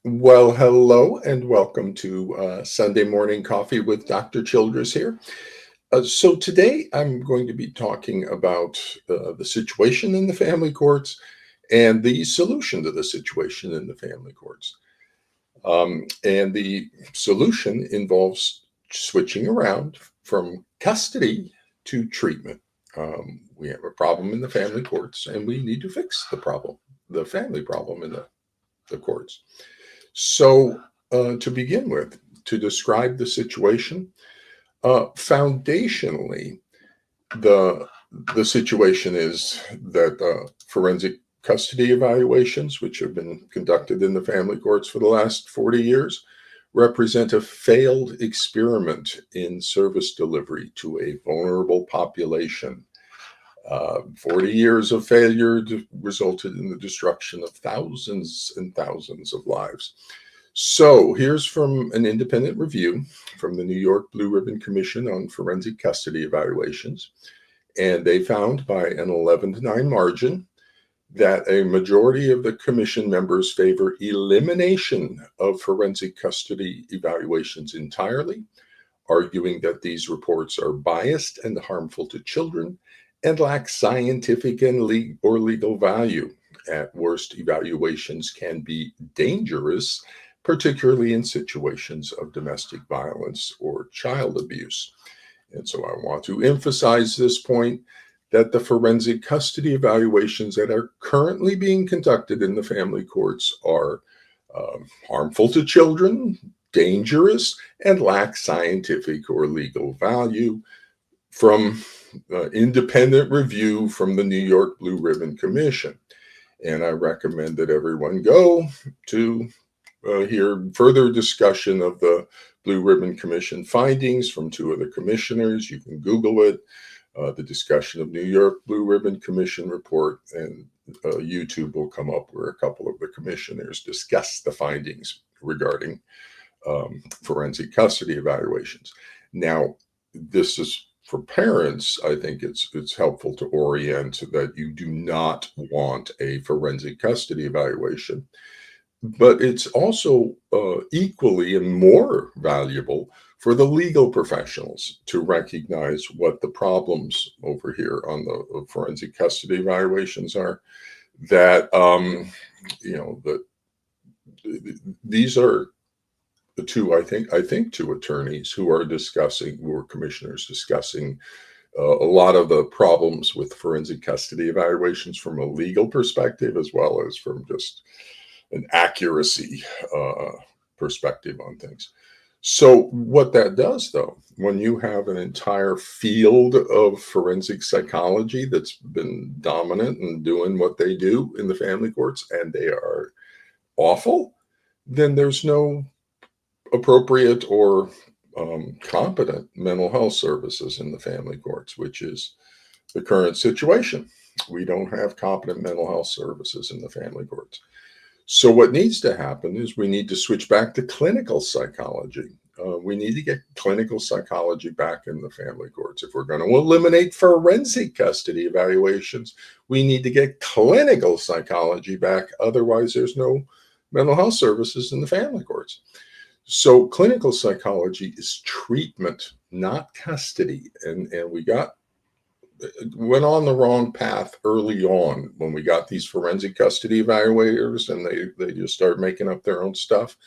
Well, hello and welcome to Sunday Morning Coffee with Dr. Childress here. So today I'm going to be talking about the situation in the family courts and the solution to the situation in the family courts. And the solution involves switching around from custody to treatment. We have a problem in the family courts and we need to fix the family problem in the courts. So, to begin with, to describe the situation, foundationally, the the situation is that forensic custody evaluations, which have been conducted in the family courts for the last 40 years, represent a failed experiment in service delivery to a vulnerable population. 40 years of failure resulted in the destruction of thousands and thousands of lives. So here's from an independent review from the New York Blue Ribbon Commission on Forensic Custody Evaluations. And they found by an 11-9 margin that a majority of the commission members favor elimination of forensic custody evaluations entirely, arguing that these reports are biased and harmful to children and lack scientific and or legal value. At worst, evaluations can be dangerous, particularly in situations of domestic violence or child abuse. And so I want to emphasize this point that the forensic custody evaluations that are currently being conducted in the family courts are harmful to children, dangerous, and lack scientific or legal value from independent review from the New York Blue Ribbon Commission. And I recommend that everyone go to hear further discussion of the Blue Ribbon Commission findings from two of the commissioners. You can Google it, the discussion of New York Blue Ribbon Commission report, and YouTube will come up where a couple of the commissioners discuss the findings regarding forensic custody evaluations. Now, this is for parents. I think it's helpful to orient that you do not want a forensic custody evaluation, but it's also equally and more valuable for the legal professionals to recognize what the problems over here on the forensic custody evaluations are. That that these are the two, I think two attorneys who are commissioners discussing a lot of the problems with forensic custody evaluations from a legal perspective as well as from just an accuracy perspective on things. So what that does, though, when you have an entire field of forensic psychology that's been dominant and doing what they do in the family courts, and they are awful, then there's no appropriate or competent mental health services in the family courts, which is the current situation. We don't have competent mental health services in the family courts. So what needs to happen is we need to switch back to clinical psychology. We need to get clinical psychology back in the family courts. If we're going to eliminate forensic custody evaluations, we need to get clinical psychology back. Otherwise, there's no mental health services in the family courts. So clinical psychology is treatment, not custody. And we went on the wrong path early on when we got these forensic custody evaluators, and they just started making up their own stuff,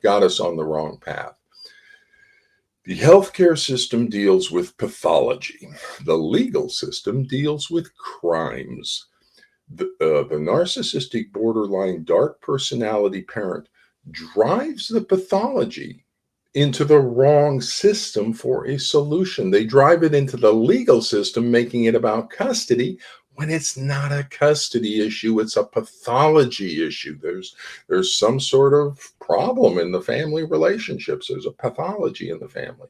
got us on the wrong path. The healthcare system deals with pathology. The legal system deals with crimes. The narcissistic borderline dark personality parent drives the pathology into the wrong system for a solution. They drive it into the legal system, making it about custody when it's not a custody issue, it's a pathology issue. There's some sort of problem in the family relationships. There's a pathology in the family.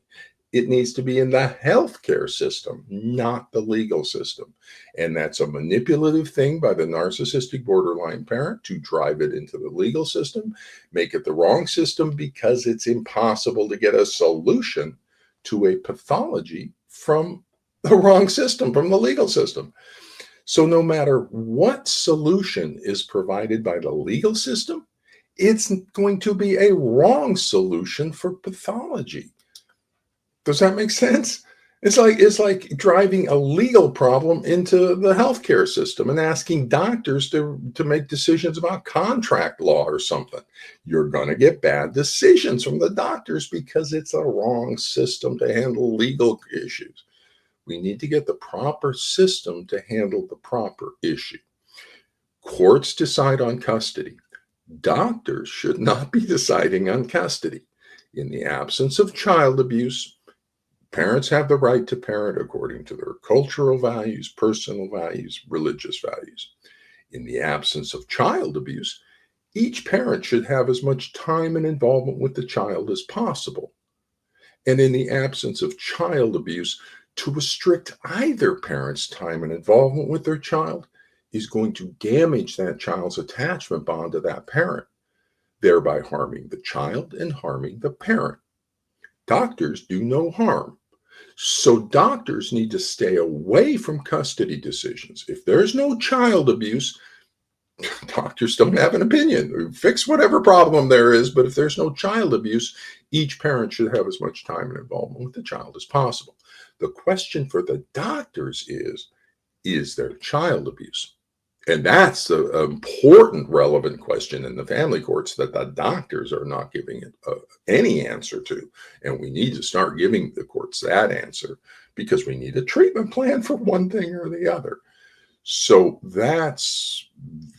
It needs to be in the healthcare system, not the legal system. And that's a manipulative thing by the narcissistic borderline parent to drive it into the legal system, make it the wrong system because it's impossible to get a solution to a pathology from the wrong system, from the legal system. So no matter what solution is provided by the legal system, it's going to be a wrong solution for pathology. Does that make sense? It's like driving a legal problem into the healthcare system and asking doctors to make decisions about contract law or something. You're going to get bad decisions from the doctors because it's a wrong system to handle legal issues. We need to get the proper system to handle the proper issue. Courts decide on custody. Doctors should not be deciding on custody. In the absence of child abuse, parents have the right to parent according to their cultural values, personal values, religious values. In the absence of child abuse, each parent should have as much time and involvement with the child as possible. And in the absence of child abuse, to restrict either parent's time and involvement with their child is going to damage that child's attachment bond to that parent, thereby harming the child and harming the parent. Doctors do no harm. So doctors need to stay away from custody decisions. If there's no child abuse, doctors don't have an opinion. Fix whatever problem there is, but if there's no child abuse, each parent should have as much time and involvement with the child as possible. The question for the doctors is there child abuse? And that's the important, relevant question in the family courts that the doctors are not giving it any answer to. And we need to start giving the courts that answer because we need a treatment plan for one thing or the other. So that's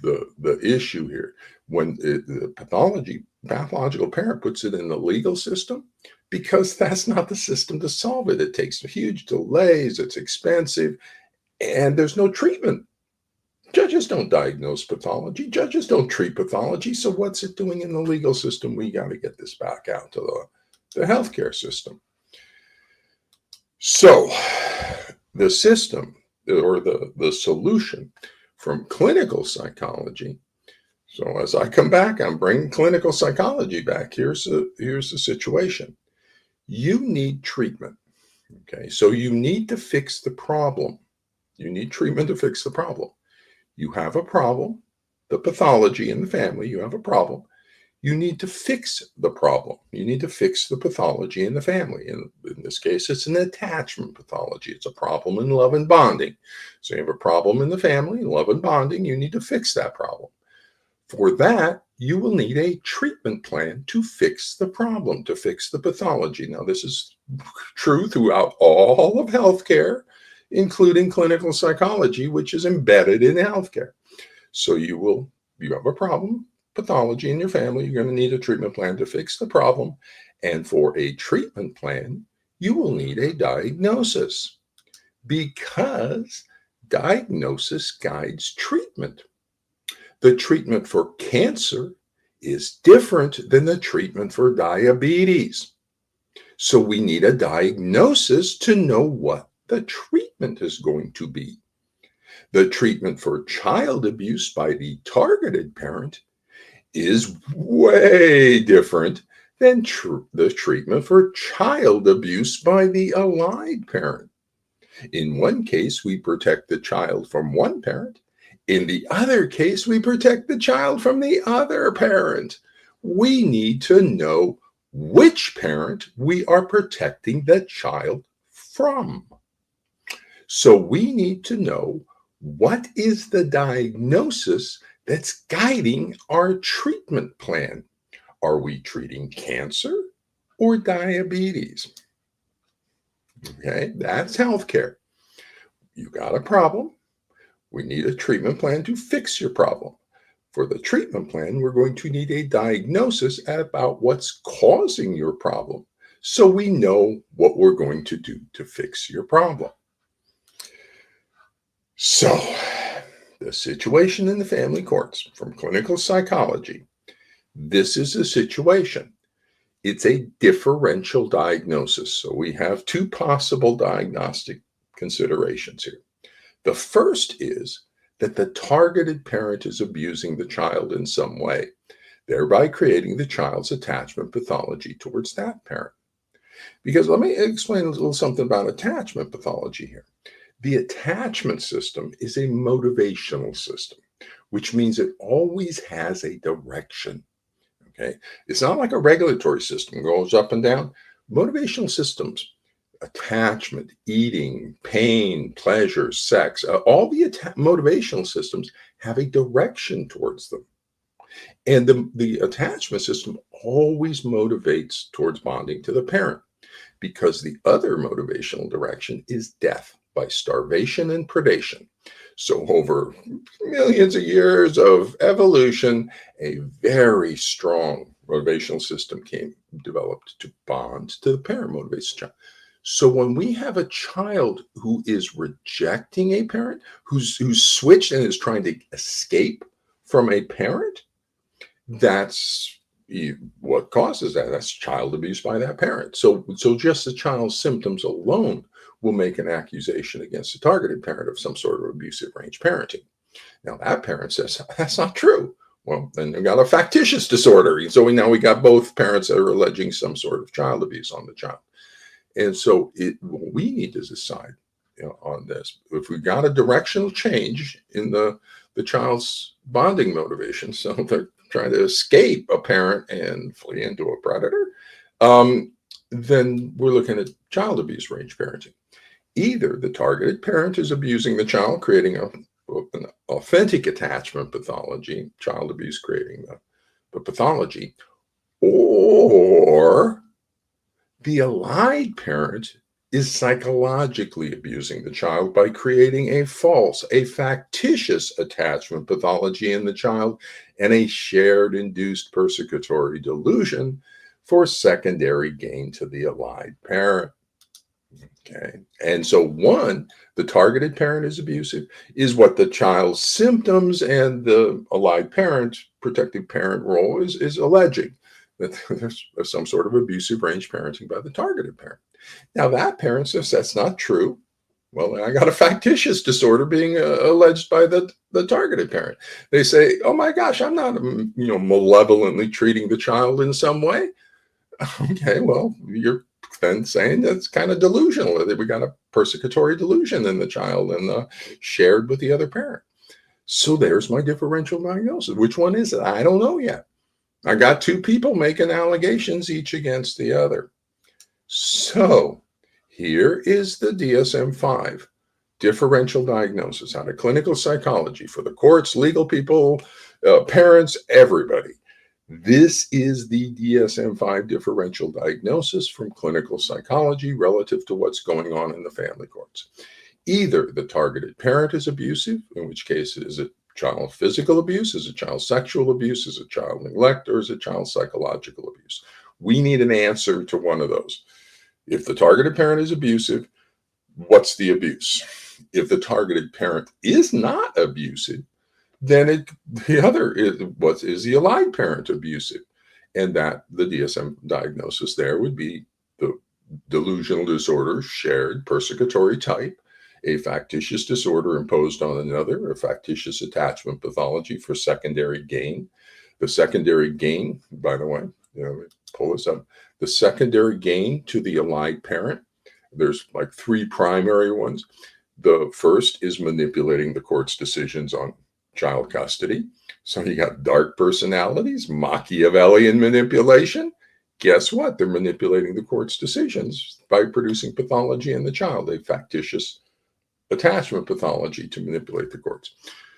the issue here. When the pathological parent puts it in the legal system, because that's not the system to solve it. It takes huge delays, it's expensive, and there's no treatment. Judges don't diagnose pathology. Judges don't treat pathology. So what's it doing in the legal system? We got to get this back out to the healthcare system. So the system or the solution from clinical psychology. So as I come back, I'm bringing clinical psychology back. Here's the situation. You need treatment. Okay, so you need to fix the problem. You need treatment to fix the problem. You have a problem, the pathology in the family, you have a problem. You need to fix the problem. You need to fix the pathology in the family. In this case, it's an attachment pathology. It's a problem in love and bonding. So you have a problem in the family, love and bonding. You need to fix that problem. For that, you will need a treatment plan to fix the problem, to fix the pathology. Now, this is true throughout all of healthcare, including clinical psychology, which is embedded in healthcare. So you have a problem, pathology in your family, you're going to need a treatment plan to fix the problem. And for a treatment plan, you will need a diagnosis because diagnosis guides treatment. The treatment for cancer is different than the treatment for diabetes. So we need a diagnosis to know what the treatment is going to be. The treatment for child abuse by the targeted parent is way different than the treatment for child abuse by the allied parent. In one case, we protect the child from one parent. In the other case, we protect the child from the other parent. We need to know which parent we are protecting the child from. So we need to know what is the diagnosis that's guiding our treatment plan. Are we treating cancer or diabetes? Okay, that's healthcare. You got a problem. We need a treatment plan to fix your problem. For the treatment plan, we're going to need a diagnosis about what's causing your problem so we know what we're going to do to fix your problem. So, the situation in the family courts from clinical psychology, this is a situation. It's a differential diagnosis. So we have two possible diagnostic considerations here. The first is that the targeted parent is abusing the child in some way, thereby creating the child's attachment pathology towards that parent. Because let me explain a little something about attachment pathology here. The attachment system is a motivational system, which means it always has a direction. Okay. It's not like a regulatory system goes up and down. Motivational systems, attachment, eating, pain, pleasure, sex, all the motivational systems have a direction towards them. And the attachment system always motivates towards bonding to the parent because the other motivational direction is death by starvation and predation. So, over millions of years of evolution, a very strong motivational system came developed to bond to the parent, motivates the child. So when we have a child who is rejecting a parent, who's switched and is trying to escape from a parent, that's what causes that. That's child abuse by that parent. So just the child's symptoms alone will make an accusation against the targeted parent of some sort of abusive range parenting. Now that parent says that's not true. Well, then we got a factitious disorder. So now we got both parents that are alleging some sort of child abuse on the child. And so we need to decide, on this. If we got a directional change in the child's bonding motivation, so they're trying to escape a parent and flee into a predator, then we're looking at child abuse range parenting. Either the targeted parent is abusing the child, creating an authentic attachment pathology, child abuse creating the pathology, or the allied parent is psychologically abusing the child by creating a factitious attachment pathology in the child and a shared induced persecutory delusion for secondary gain to the allied parent. Okay. And so the targeted parent is abusive, is what the child's symptoms and the allied parent, protective parent role is alleging, that there's some sort of abusive range parenting by the targeted parent. Now that parent says that's not true. Well, I got a factitious disorder being alleged by the targeted parent. They say, "Oh my gosh, I'm not, malevolently treating the child in some way." Okay, well, you're then saying that's kind of delusional. That we got a persecutory delusion in the child and shared with the other parent. So there's my differential diagnosis. Which one is it? I don't know yet. I got two people making allegations, each against the other. So here is the DSM-5 differential diagnosis out of clinical psychology for the courts, legal people, parents, everybody. This is the DSM-5 differential diagnosis from clinical psychology relative to what's going on in the family courts. Either the targeted parent is abusive, in which case is it child physical abuse, is it child sexual abuse, is it child neglect, or is it child psychological abuse? We need an answer to one of those. If the targeted parent is abusive, what's the abuse? If the targeted parent is not abusive, then the other is, what is the allied parent abusive? And that the DSM diagnosis there would be the delusional disorder, shared persecutory type, a factitious disorder imposed on another, a factitious attachment pathology for secondary gain. The secondary gain, by the way, pull this up. The secondary gain to the allied parent, there's like three primary ones. The first is manipulating the court's decisions on child custody. So you got dark personalities, Machiavellian manipulation. Guess what? They're manipulating the court's decisions by producing pathology in the child, a factitious attachment pathology to manipulate the courts.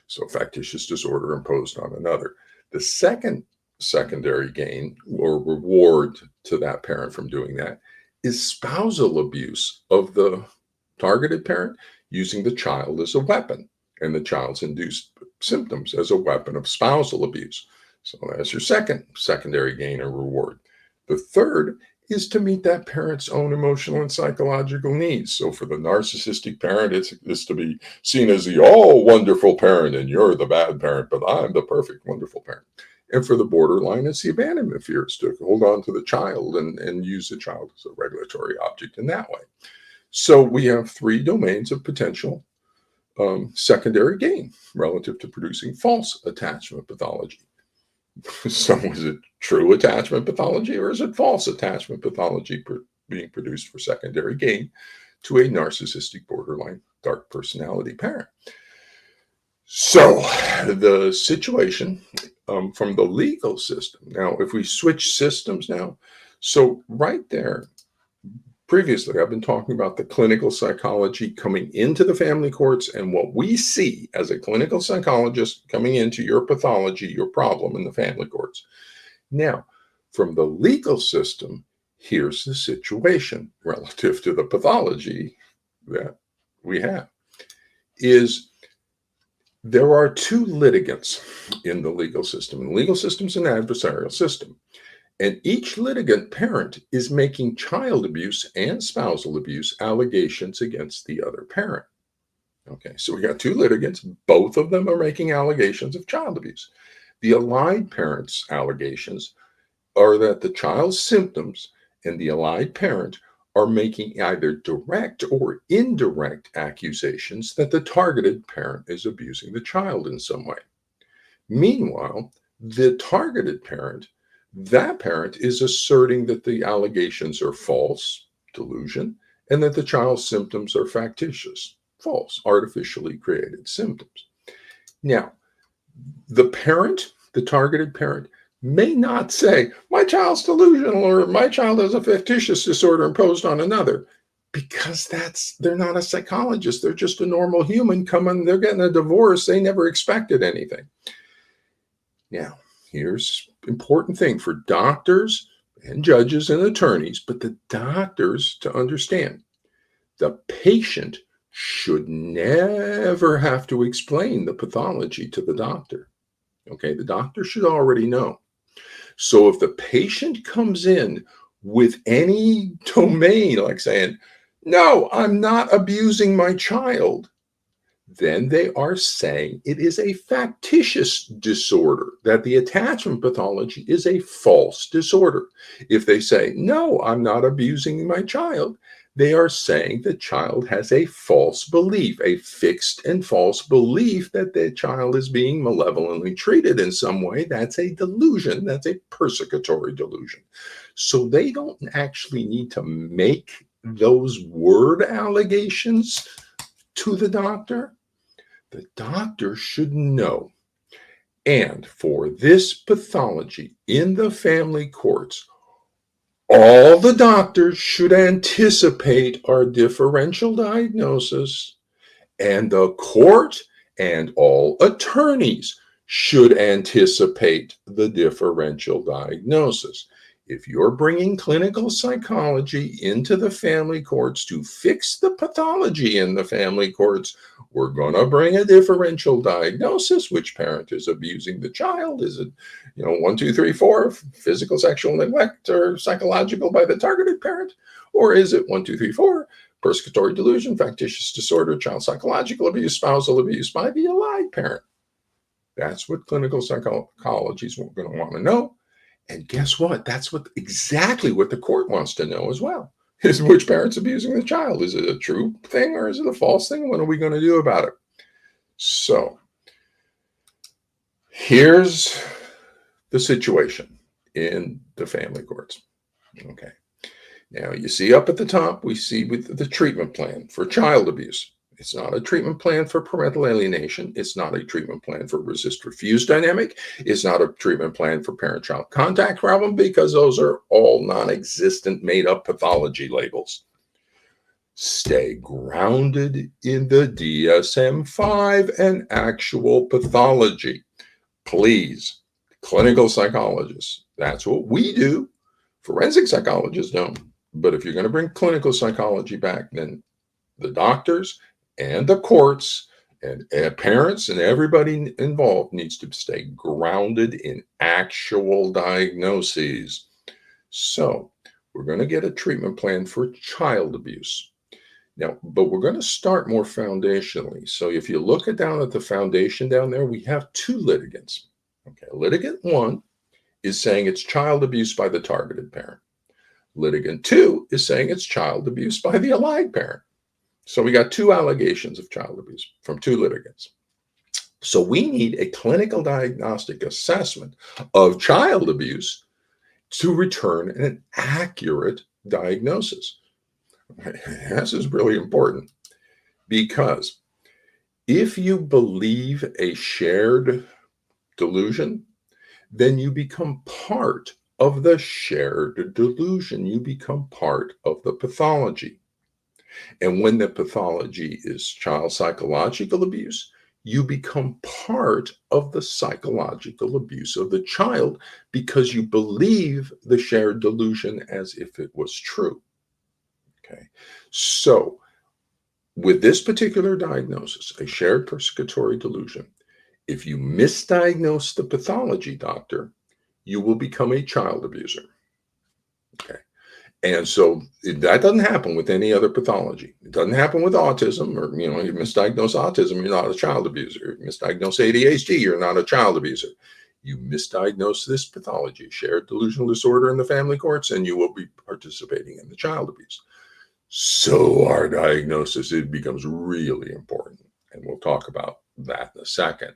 So factitious disorder imposed on another. The second secondary gain or reward to that parent from doing that is spousal abuse of the targeted parent using the child as a weapon and the child's induced symptoms as a weapon of spousal abuse. So that's your second secondary gain or reward. The third is to meet that parent's own emotional and psychological needs. So for the narcissistic parent, it's to be seen as the all wonderful parent and you're the bad parent, but I'm the perfect, wonderful parent. And for the borderline, it's the abandonment fears to hold on to the child and use the child as a regulatory object in that way. So we have three domains of potential secondary gain relative to producing false attachment pathology. So is it true attachment pathology or is it false attachment pathology being produced for secondary gain to a narcissistic borderline dark personality parent? So the situation from the legal system. Now, if we switch systems now, so right there, previously, I've been talking about the clinical psychology coming into the family courts and what we see as a clinical psychologist coming into your pathology, your problem in the family courts. Now, from the legal system, here's the situation relative to the pathology that we have is there are two litigants in the legal system. And the legal system is an adversarial system. And each litigant parent is making child abuse and spousal abuse allegations against the other parent. Okay, so we got two litigants. Both of them are making allegations of child abuse. The allied parents' allegations are that the child's symptoms and the allied parent are making either direct or indirect accusations that the targeted parent is abusing the child in some way. Meanwhile, the targeted parent, that parent is asserting that the allegations are false, delusion, and that the child's symptoms are factitious, false, artificially created symptoms. Now, the parent, the targeted parent, may not say, my child's delusional or my child has a fictitious disorder imposed on another, because they're not a psychologist. They're just a normal human coming, they're getting a divorce. They never expected anything. Now, here's important thing for doctors and judges and attorneys, but the doctors to understand the patient should never have to explain the pathology to the doctor. Okay, the doctor should already know. So if the patient comes in with any domain, like saying, no, I'm not abusing my child, then they are saying it is a factitious disorder, that the attachment pathology is a false disorder. If they say, no, I'm not abusing my child, they are saying the child has a false belief, a fixed and false belief that the child is being malevolently treated in some way. That's a delusion. That's a persecutory delusion. So they don't actually need to make those word allegations to the doctor. The doctor should know. And for this pathology in the family courts, all the doctors should anticipate our differential diagnosis, and the court and all attorneys should anticipate the differential diagnosis. If you're bringing clinical psychology into the family courts to fix the pathology in the family courts, we're going to bring a differential diagnosis. Which parent is abusing the child? Is it, 1, 2, 3, 4, physical, sexual neglect, or psychological by the targeted parent? Or is it 1, 2, 3, 4, persecutory delusion, factitious disorder, child psychological abuse, spousal abuse by the allied parent? That's what clinical psychology is going to want to know. And guess what? That's exactly what the court wants to know as well. Is which parent's abusing the child? Is it a true thing or is it a false thing? What are we going to do about it? So here's the situation in the family courts. Okay. Now you see up at the top, we see with the treatment plan for child abuse. It's not a treatment plan for parental alienation. It's not a treatment plan for resist-refuse dynamic. It's not a treatment plan for parent-child contact problem, because those are all non-existent, made-up pathology labels. Stay grounded in the DSM-5 and actual pathology. Please, clinical psychologists, that's what we do. Forensic psychologists don't. But if you're going to bring clinical psychology back, then the doctors and the courts and parents and everybody involved needs to stay grounded in actual diagnoses. So we're going to get a treatment plan for child abuse. Now, but we're going to start more foundationally. So if you look down at the foundation down there, we have two litigants. Okay, litigant 1 is saying it's child abuse by the targeted parent. Litigant 2 is saying it's child abuse by the allied parent. So we got two allegations of child abuse from two litigants. So we need a clinical diagnostic assessment of child abuse to return an accurate diagnosis. This is really important because If you believe a shared delusion, then you become part of the shared delusion. You become part of the pathology. And when the pathology is child psychological abuse, you become part of the psychological abuse of the child because you believe the shared delusion as if it was true. Okay. So, with this particular diagnosis, a shared persecutory delusion, if you misdiagnose the pathology, doctor, you will become a child abuser. Okay. And so that doesn't happen with any other pathology. It doesn't happen with autism, or you misdiagnose autism, you're not a child abuser. You misdiagnose ADHD, you're not a child abuser. You misdiagnose this pathology, shared delusional disorder in the family courts, and you will be participating in the child abuse. So our diagnosis, it becomes really important. And we'll talk about that in a second.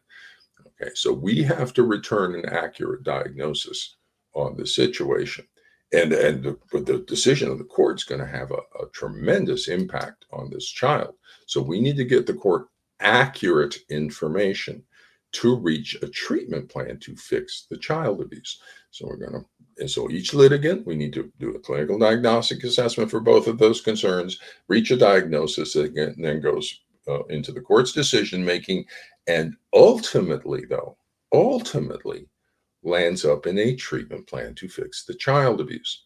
Okay, so we have to return an accurate diagnosis on the situation. But the decision of the court is going to have a tremendous impact on this child. So we need to get the court accurate information to reach a treatment plan to fix the child abuse. And so each litigant, we need to do a clinical diagnostic assessment for both of those concerns, reach a diagnosis, and then goes into the court's decision making, and ultimately lands up in a treatment plan to fix the child abuse.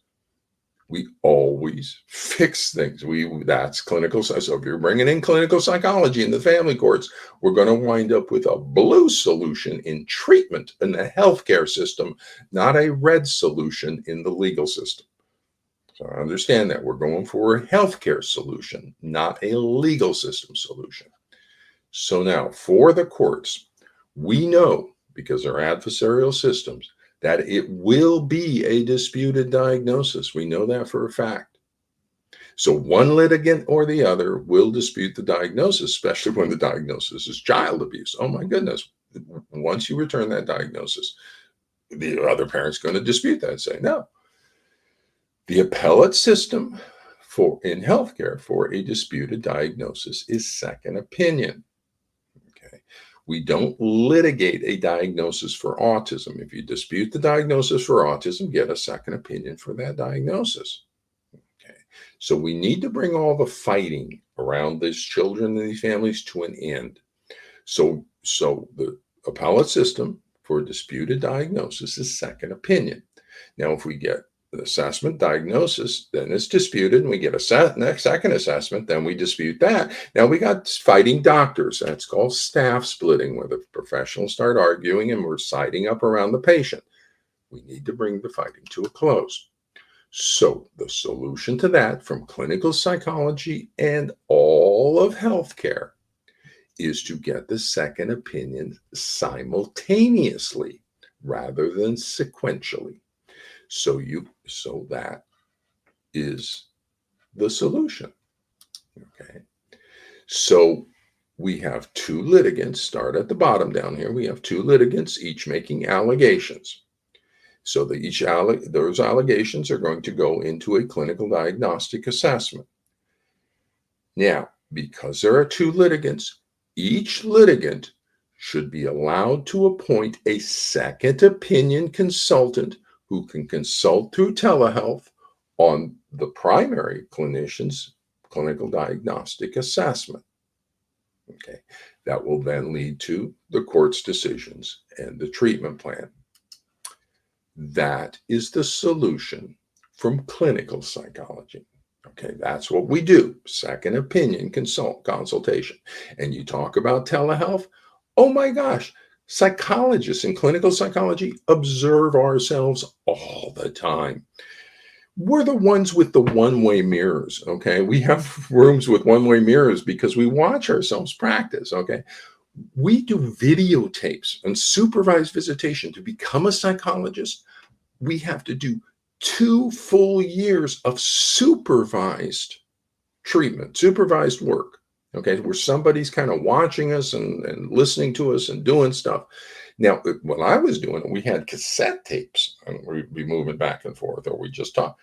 We always fix things. That's clinical. So if you're bringing in clinical psychology in the family courts, we're going to wind up with a blue solution in treatment in the healthcare system, not a red solution in the legal system. So I understand that we're going for a healthcare solution, not a legal system solution. So now for the courts, we know, because they're adversarial systems, that it will be a disputed diagnosis. We know that for a fact. So one litigant or the other will dispute the diagnosis, especially when the diagnosis is child abuse. Oh my goodness. Once you return that diagnosis, the other parent's going to dispute that and say, no. The appellate system in healthcare for a disputed diagnosis is second opinion. We don't litigate a diagnosis for autism. If you dispute the diagnosis for autism, get a second opinion for that diagnosis. Okay. So we need to bring all the fighting around these children and these families to an end. So the appellate system for a disputed diagnosis is second opinion. Now, if we get an assessment diagnosis, then it's disputed, and we get a second assessment, then we dispute that. Now we got fighting doctors. That's called staff splitting, where the professionals start arguing and we're siding up around the patient. We need to bring the fighting to a close. So the solution to that from clinical psychology and all of healthcare is to get the second opinion simultaneously rather than sequentially. So that is the solution. Okay. So we have two litigants, start at the bottom down here. We have two litigants, each making allegations. So those allegations are going to go into a clinical diagnostic assessment. Now, because there are two litigants, each litigant should be allowed to appoint a second opinion consultant who can consult through telehealth on the primary clinician's clinical diagnostic assessment. Okay, that will then lead to the court's decisions and the treatment plan. That is the solution from clinical psychology. Okay, that's what we do. Second opinion consultation. And you talk about telehealth. Oh my gosh, psychologists in clinical psychology observe ourselves all the time. We're the ones with the one-way mirrors, okay? We have rooms with one-way mirrors because we watch ourselves practice, okay? We do videotapes and supervised visitation. To become a psychologist, we have to do 2 full years of supervised treatment, supervised work. Okay, where somebody's kind of watching us and listening to us and doing stuff. Now, what I was doing, we had cassette tapes and we'd be moving back and forth, or we just talk.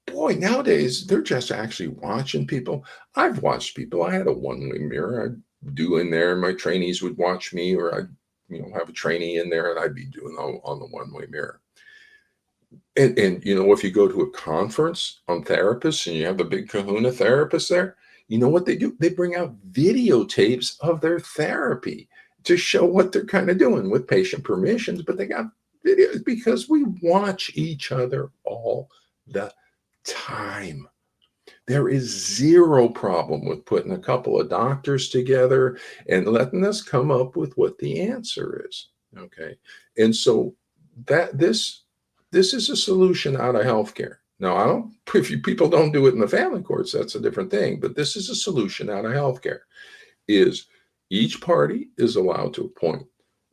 Boy, nowadays they're just actually watching people. I've watched people. I had a one-way mirror. I'd do in there, and my trainees would watch me, or I'd have a trainee in there, and I'd be doing all on the one-way mirror. And if you go to a conference on therapists and you have the big kahuna therapist there, you know what they do? They bring out videotapes of their therapy to show what they're kind of doing with patient permissions, but they got videos because we watch each other all the time. There is zero problem with putting a couple of doctors together and letting us come up with what the answer is. Okay. And so this is a solution out of healthcare. Now, if people don't do it in the family courts, that's a different thing. But this is a solution out of healthcare. Is each party is allowed to appoint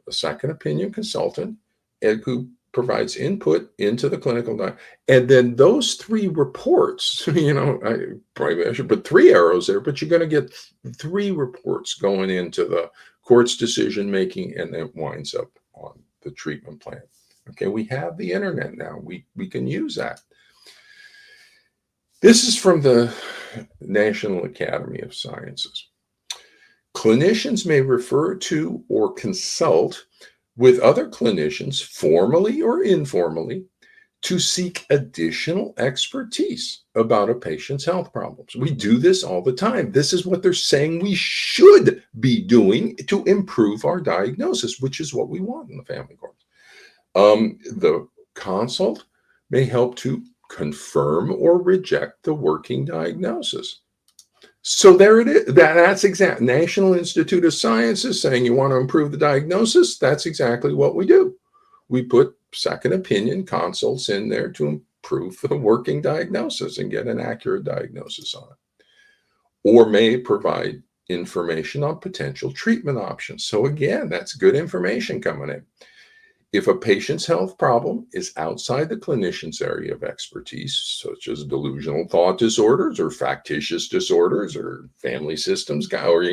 a second opinion consultant and who provides input into the clinical doc. And then those three reports, I probably should put three arrows there, but you're going to get three reports going into the court's decision making, and it winds up on the treatment plan. Okay, we have the internet now. We can use that. This is from the National Academy of Sciences. Clinicians may refer to or consult with other clinicians, formally or informally, to seek additional expertise about a patient's health problems. We do this all the time. This is what they're saying we should be doing to improve our diagnosis, which is what we want in the family court. The consult may help to confirm or reject the working diagnosis. So there it is. That's exact. National Institute of Sciences saying you want to improve the diagnosis. That's exactly what we do. We put second opinion consults in there to improve the working diagnosis and get an accurate diagnosis on it. Or may provide information on potential treatment options. So again, that's good information coming in. If a patient's health problem is outside the clinician's area of expertise, such as delusional thought disorders or factitious disorders or family systems, or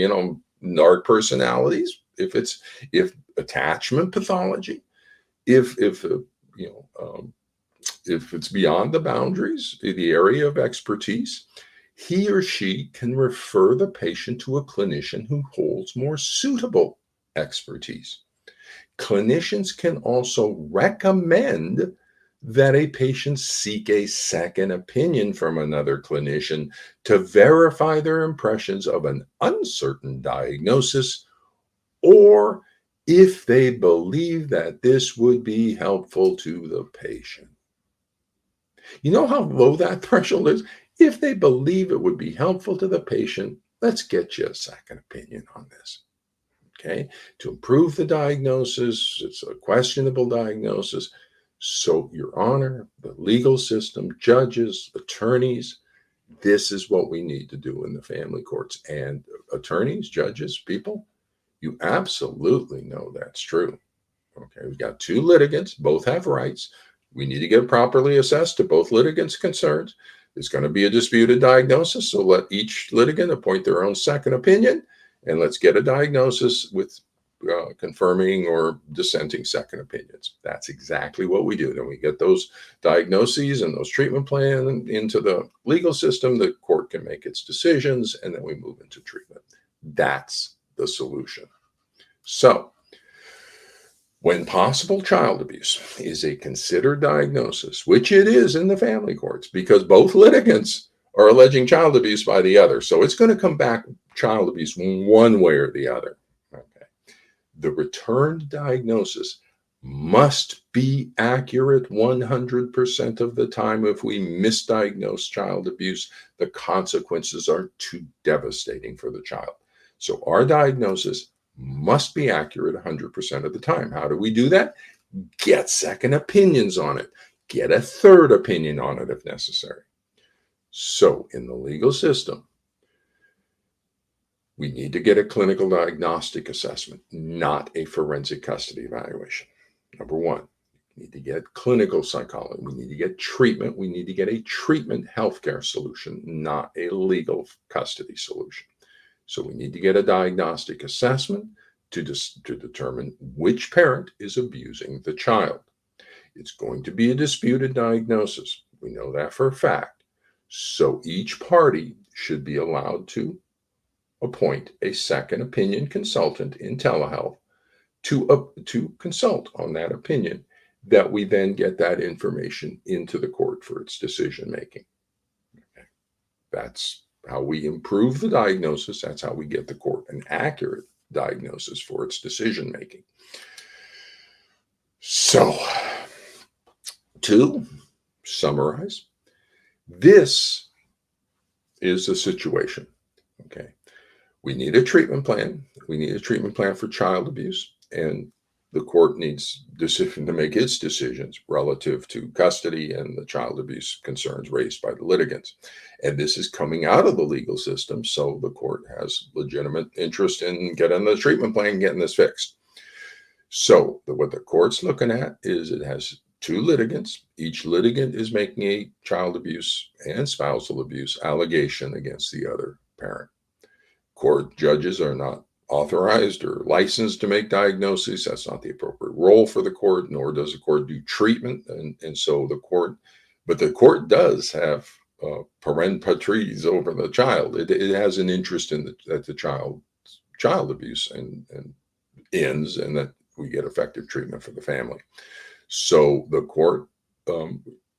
narc personalities, if attachment pathology, if it's beyond the boundaries, the area of expertise, he or she can refer the patient to a clinician who holds more suitable expertise. Clinicians can also recommend that a patient seek a second opinion from another clinician to verify their impressions of an uncertain diagnosis, or if they believe that this would be helpful to the patient. You know how low that threshold is? If they believe it would be helpful to the patient, let's get you a second opinion on this. Okay, to improve the diagnosis, it's a questionable diagnosis. So, Your Honor, the legal system, judges, attorneys, this is what we need to do in the family courts. And attorneys, judges, people, you absolutely know that's true. Okay, we've got two litigants, both have rights. We need to get properly assessed to both litigants' concerns. There's going to be a disputed diagnosis, so let each litigant appoint their own second opinion. And let's get a diagnosis with confirming or dissenting second opinions. That's exactly what we do. Then we get those diagnoses and those treatment plans into the legal system. The court can make its decisions, and then we move into treatment. That's the solution. So, when possible child abuse is a considered diagnosis, which it is in the family courts, because both litigants are alleging child abuse by the other. So it's going to come back child abuse one way or the other. Okay. The returned diagnosis must be accurate 100% of the time. If we misdiagnose child abuse, the consequences are too devastating for the child. So our diagnosis must be accurate 100% of the time. How do we do that? Get second opinions on it. Get a third opinion on it if necessary. So in the legal system, we need to get a clinical diagnostic assessment, not a forensic custody evaluation. Number one, we need to get clinical psychology. We need to get treatment. We need to get a treatment healthcare solution, not a legal custody solution. So we need to get a diagnostic assessment to determine which parent is abusing the child. It's going to be a disputed diagnosis. We know that for a fact. So each party should be allowed to appoint a second opinion consultant in telehealth to consult on that opinion, that we then get that information into the court for its decision making. Okay. That's how we improve the diagnosis. That's how we get the court an accurate diagnosis for its decision making. So, to summarize, this is the situation. Okay. We need a treatment plan. We need a treatment plan for child abuse, and the court needs to make its decisions relative to custody and the child abuse concerns raised by the litigants. And this is coming out of the legal system, so the court has legitimate interest in getting the treatment plan, getting this fixed. So what the court's looking at is it has two litigants. Each litigant is making a child abuse and spousal abuse allegation against the other parent. Court judges are not authorized or licensed to make diagnoses. That's not the appropriate role for the court, nor does the court do treatment. And so the court does have parent patries over the child. It has an interest in that the child abuse and ends, and that we get effective treatment for the family. So the court,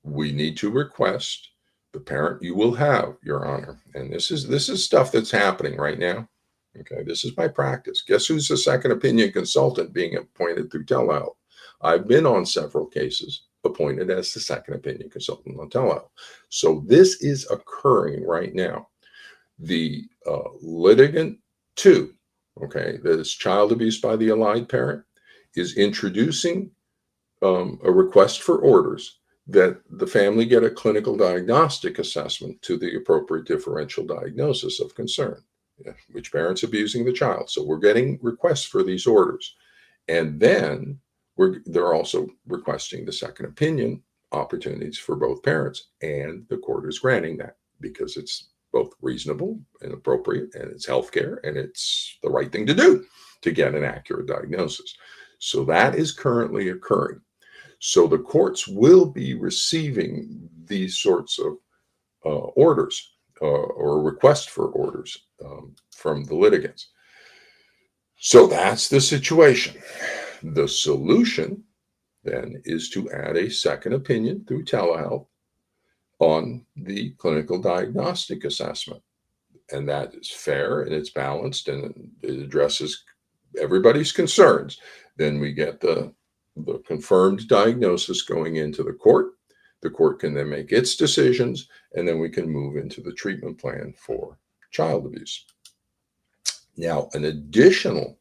we need to request the parent. You will have, Your Honor, and this is stuff that's happening right now. Okay, this is my practice. Guess who's the second opinion consultant being appointed through telehealth? I've been on several cases appointed as the second opinion consultant on telehealth. So this is occurring right now. The litigant 2, okay, that is child abuse by the allied parent, is introducing a request for orders that the family get a clinical diagnostic assessment to the appropriate differential diagnosis of concern. Which parent's abusing the child? So we're getting requests for these orders. And then they're also requesting the second opinion opportunities for both parents. And the court is granting that because it's both reasonable and appropriate, and it's healthcare, and it's the right thing to do to get an accurate diagnosis. So that is currently occurring. So the courts will be receiving these sorts of orders or requests for orders from the litigants. So that's the situation. The solution then is to add a second opinion through telehealth on the clinical diagnostic assessment. And that is fair and it's balanced and it addresses everybody's concerns. Then we get the confirmed diagnosis going into the court. The court can then make its decisions, and then we can move into the treatment plan for child abuse. Now, an additional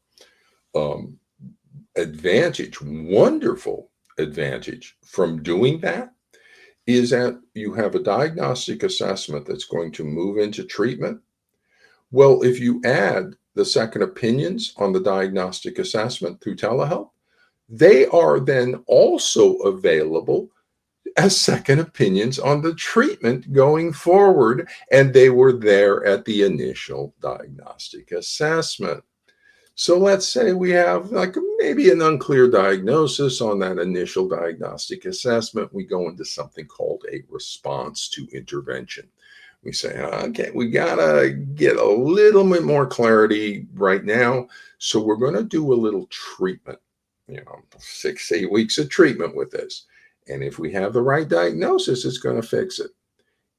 advantage, wonderful advantage from doing that, is that you have a diagnostic assessment that's going to move into treatment. Well, if you add the second opinions on the diagnostic assessment through telehealth, they are then also available as second opinions on the treatment going forward, and they were there at the initial diagnostic assessment. So let's say we have like maybe an unclear diagnosis on that initial diagnostic assessment. We go into something called a response to intervention. We say, okay, we gotta get a little bit more clarity right now, so we're going to do a little treatment, 6-8 weeks of treatment with this. And if we have the right diagnosis, it's going to fix it.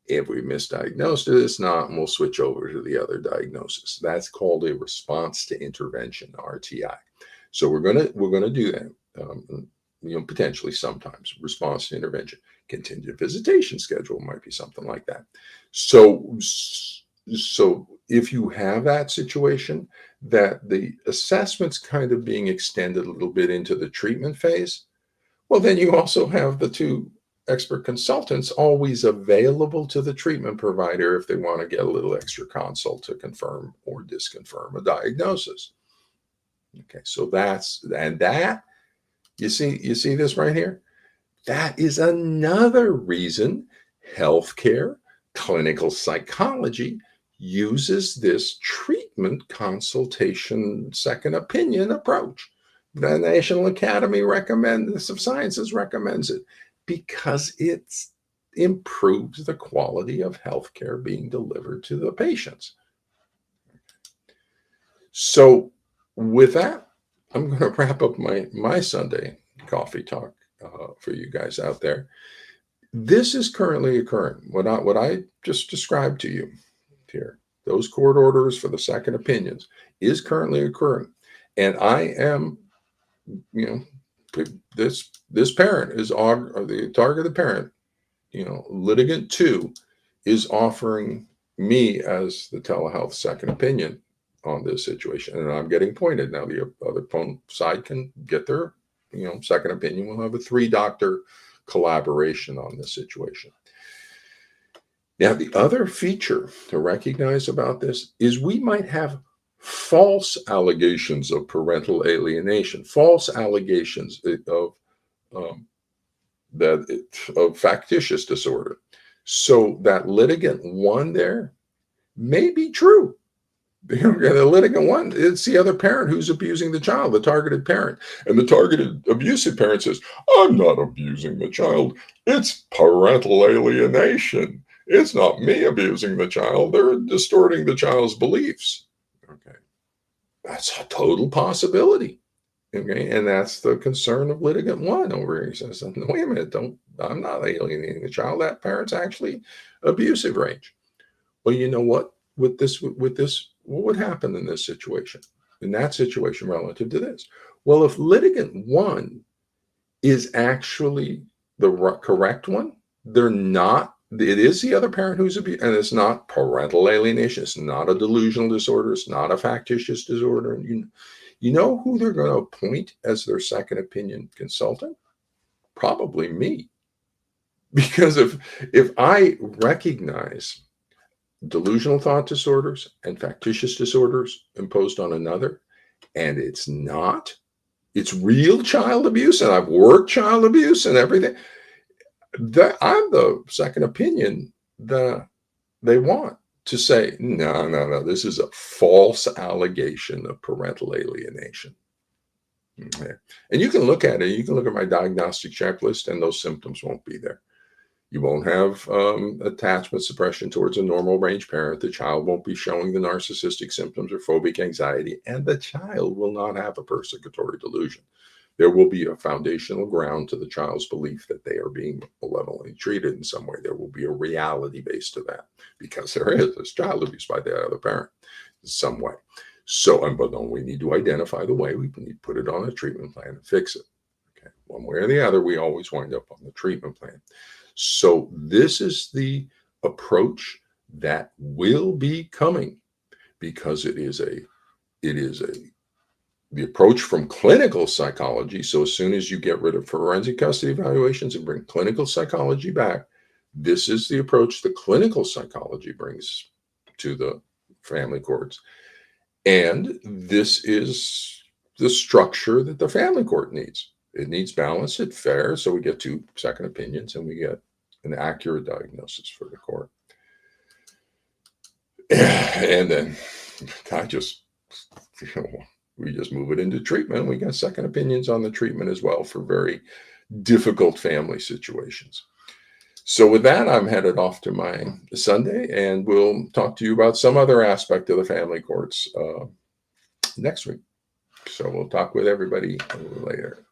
If we misdiagnosed it, it's not, and we'll switch over to the other diagnosis. That's called a response to intervention, RTI. So we're gonna do that. Potentially sometimes response to intervention. Contingent visitation schedule might be something like that. So if you have that situation, that the assessment's kind of being extended a little bit into the treatment phase, well, then you also have the two expert consultants always available to the treatment provider if they want to get a little extra consult to confirm or disconfirm a diagnosis. Okay, so that you see this right here? That is another reason healthcare, clinical psychology uses this treatment consultation second opinion approach. The National Academy of Sciences recommends it because it improves the quality of healthcare being delivered to the patients. So with that, I'm going to wrap up my Sunday coffee talk for you guys out there. This is currently occurring. What I just described to you here, those court orders for the second opinions, is currently occurring, and I am, you know, this parent is on, or the targeted parent, litigant two, is offering me as the telehealth second opinion on this situation, and I'm getting pointed now. The other side can get their, second opinion. We'll have a 3-doctor collaboration on this situation. Now, the other feature to recognize about this is we might have false allegations of parental alienation, false allegations um, of factitious disorder. So that litigant one there may be true. The litigant one, it's the other parent who's abusing the child, the targeted parent. And the targeted abusive parent says, I'm not abusing the child. It's parental alienation. It's not me abusing the child. They're distorting the child's beliefs. Okay. That's a total possibility. Okay. And that's the concern of litigant one over here. He says, wait a minute, I'm not alienating the child. That parent's actually abusive range. Well, you know what? With this, what would happen in this situation? In that situation relative to this? Well, if litigant one is actually the correct one, they're not. It is the other parent who's abused, and it's not parental alienation. It's not a delusional disorder. It's not a factitious disorder. And you know who they're going to appoint as their second opinion consultant? Probably me, because if I recognize delusional thought disorders and factitious disorders imposed on another, and it's real child abuse, and I've worked child abuse and everything, that I'm the second opinion that they want to say, no, this is a false allegation of parental alienation. Okay. And you can look at it, you can look at my diagnostic checklist, and those symptoms won't be there. You won't have attachment suppression towards a normal range parent. The child won't be showing the narcissistic symptoms or phobic anxiety, and the child will not have a persecutory delusion. There will be a foundational ground to the child's belief that they are being malevolently treated in some way. There will be a reality base to that, because there is this child abuse by the other parent in some way. So, but then we need to identify the way. We need to put it on a treatment plan and fix it. Okay, one way or the other, we always wind up on the treatment plan. So this is the approach that will be coming, because it is the approach from clinical psychology. So as soon as you get rid of forensic custody evaluations and bring clinical psychology back, this is the approach the clinical psychology brings to the family courts. And this is the structure that the family court needs. It needs balance, it's fair, so we get 2 second opinions and we get an accurate diagnosis for the court. And then we just move it into treatment. We got second opinions on the treatment as well for very difficult family situations. So with that, I'm headed off to my Sunday, and we'll talk to you about some other aspect of the family courts next week. So we'll talk with everybody later.